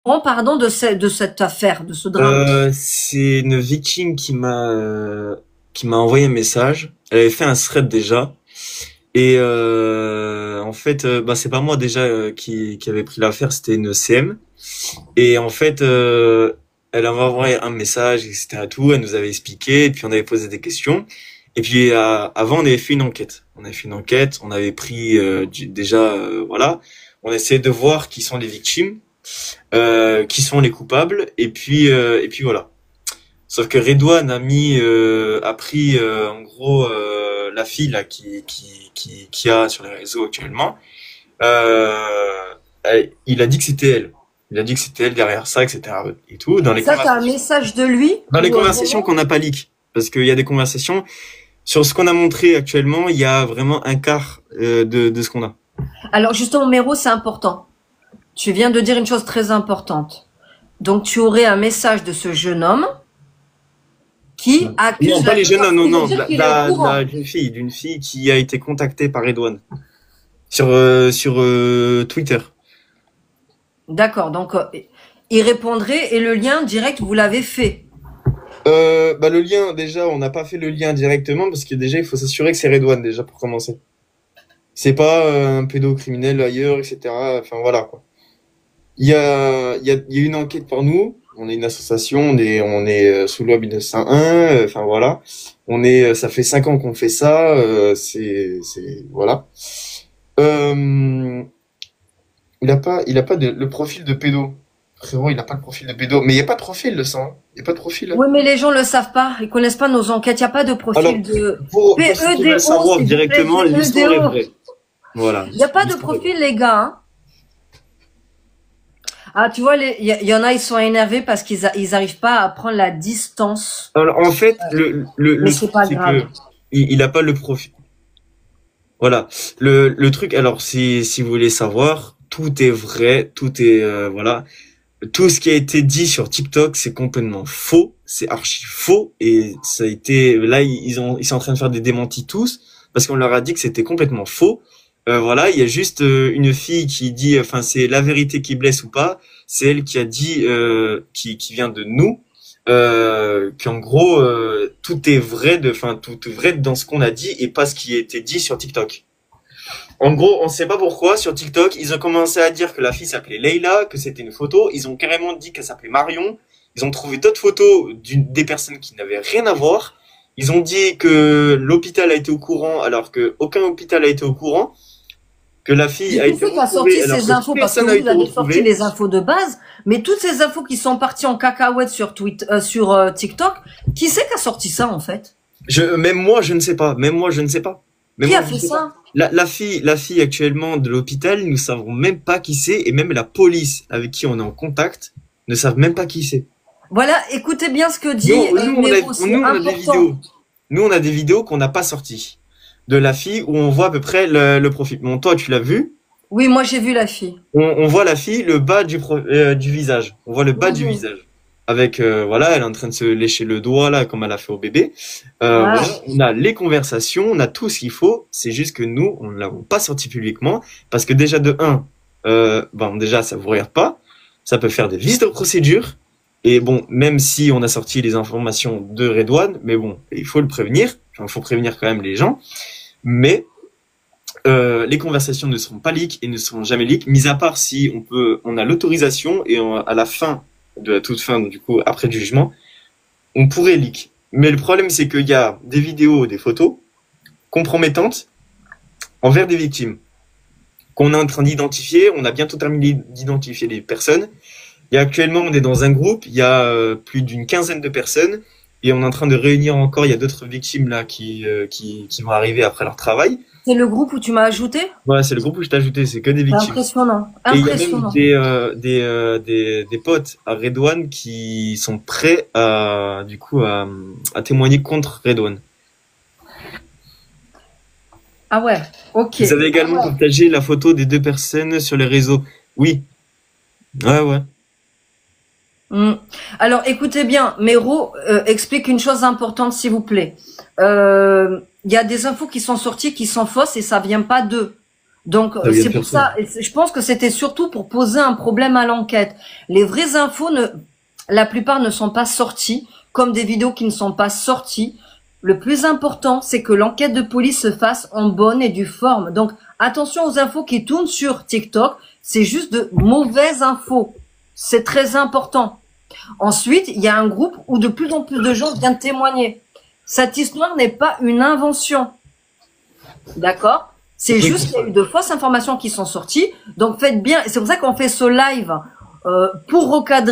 Pardon, de cette affaire, de ce drame. C'est une victime qui m'a envoyé un message. Elle avait fait un thread déjà. Et en fait, bah c'est pas moi déjà qui avait pris l'affaire, c'était une CM. Et en fait, elle avait envoyé un message, etc. Tout. Elle nous avait expliqué, et puis on avait posé des questions. Et puis avant, on avait fait une enquête. On avait fait une enquête, on avait pris déjà, voilà, on essayait de voir qui sont les victimes, qui sont les coupables, et puis voilà. Sauf que Redouane a pris en gros la fille là qui a sur les réseaux actuellement. Il a dit que c'était elle. Il a dit que c'était elle derrière ça, etc. Et tout dans les Ça, t'as un message de lui? conversations qu'on n'a pas leak, parce qu'il y a des conversations sur ce qu'on a montré actuellement. Il y a vraiment un quart de ce qu'on a. Alors justement, Méro, c'est important. Tu viens de dire une chose très importante. Donc tu aurais un message de ce jeune homme qui accuse... Non, pas les jeunes, non, d'une fille qui a été contactée par Redouane sur Twitter. D'accord, donc il répondrait et le lien direct, vous l'avez fait. Bah le lien, déjà, on n'a pas fait le lien directement parce que déjà, il faut s'assurer que c'est Redouane déjà pour commencer. C'est pas un pédocriminel ailleurs, etc. Enfin voilà quoi. Il y a une enquête par nous. On est une association, on est sous loi 1901. Enfin voilà. Ça fait 5 ans qu'on fait ça. Voilà. Il a pas le profil de pédo. Frérot, il a pas le profil de pédo. Mais il y a pas de profil de ça. Il y a pas de profil. Oui, mais les gens le savent pas. Ils connaissent pas nos enquêtes. Il y a pas de profil. Alors, pour ceux qui veulent savoir directement, l'histoire est vraie. Voilà. Il y a pas de profil, les gars. Hein. Ah, tu vois, il y en a, ils sont énervés parce qu'ils arrivent pas à prendre la distance. Alors, en fait, le c'est pas grave. Il a pas le profil. Voilà. Le truc, alors, si vous voulez savoir, tout est vrai, tout est, voilà. Tout ce qui a été dit sur TikTok, c'est complètement faux. C'est archi faux. Et ça a été, là, ils sont en train de faire des démentis tous parce qu'on leur a dit que c'était complètement faux. Voilà, il y a juste une fille qui dit, enfin c'est la vérité qui blesse ou pas. C'est elle qui a dit, qui vient de nous, qu'en gros tout est vrai tout est vrai dans ce qu'on a dit et pas ce qui a été dit sur TikTok. En gros, on sait pas pourquoi sur TikTok ils ont commencé à dire que la fille s'appelait Leila, que c'était une photo. Ils ont carrément dit qu'elle s'appelait Marion. Ils ont trouvé d'autres photos des personnes qui n'avaient rien à voir. Ils ont dit que l'hôpital a été au courant alors que aucun hôpital a été au courant. Que la fille a été retrouvée, sorti ces infos parce que vous avez sorti les infos de base, mais toutes ces infos qui sont parties en cacahuète sur sur TikTok, qui c'est qui a sorti ça en fait? Même moi je ne sais pas. Qui a fait ça? La fille actuellement de l'hôpital, nous savons même pas qui c'est et même la police avec qui on est en contact ne savent même pas qui c'est. Voilà, écoutez bien ce que dit. Nous on a des vidéos. Nous on a des vidéos qu'on n'a pas sorties. De la fille où on voit à peu près le profil. Bon, toi, tu l'as vu? Oui, moi j'ai vu la fille. On voit la fille, le bas du visage. On voit le bas du visage. Avec, voilà, elle est en train de se lécher le doigt, là, comme elle a fait au bébé. Voilà, on a les conversations, on a tout ce qu'il faut. C'est juste que nous, on ne l'avons pas sorti publiquement. Parce que déjà, de un, bon, déjà, ça vous regarde pas. Ça peut faire des vices de procédure. Et bon, même si on a sorti les informations de Redouane, mais bon, il faut le prévenir. Enfin, il faut prévenir quand même les gens. Mais les conversations ne seront pas leak et ne seront jamais leak, mis à part si on a l'autorisation et à la fin de la toute fin, du coup après le jugement, on pourrait leak. Mais le problème c'est qu'il y a des vidéos, des photos compromettantes envers des victimes qu'on est en train d'identifier. On a bientôt terminé d'identifier les personnes. Et actuellement on est dans un groupe, il y a plus d'une quinzaine de personnes. Et on est en train de réunir encore, il y a d'autres victimes là qui vont arriver après leur travail. C'est le groupe où tu m'as ajouté? Ouais, c'est le groupe où je t'ai ajouté, c'est que des victimes. Impressionnant. Et il y a même des potes à Redouane qui sont prêts à témoigner contre Redouane. Ah ouais, ok. Vous avez également partagé la photo des deux personnes sur les réseaux. Oui. Ouais. Alors, écoutez bien, Méro explique une chose importante, s'il vous plaît. Il y a des infos qui sont sorties qui sont fausses et ça vient pas d'eux. Donc c'est pour ça, je pense que c'était surtout pour poser un problème à l'enquête. Les vraies infos, la plupart ne sont pas sorties, comme des vidéos qui ne sont pas sorties. Le plus important, c'est que l'enquête de police se fasse en bonne et due forme. Donc attention aux infos qui tournent sur TikTok, c'est juste de mauvaises infos. C'est très important. Ensuite, il y a un groupe où de plus en plus de gens viennent témoigner. Cette histoire n'est pas une invention. D'accord? C'est juste qu'il y a eu de fausses informations qui sont sorties. Donc faites bien, c'est pour ça qu'on fait ce live pour recadrer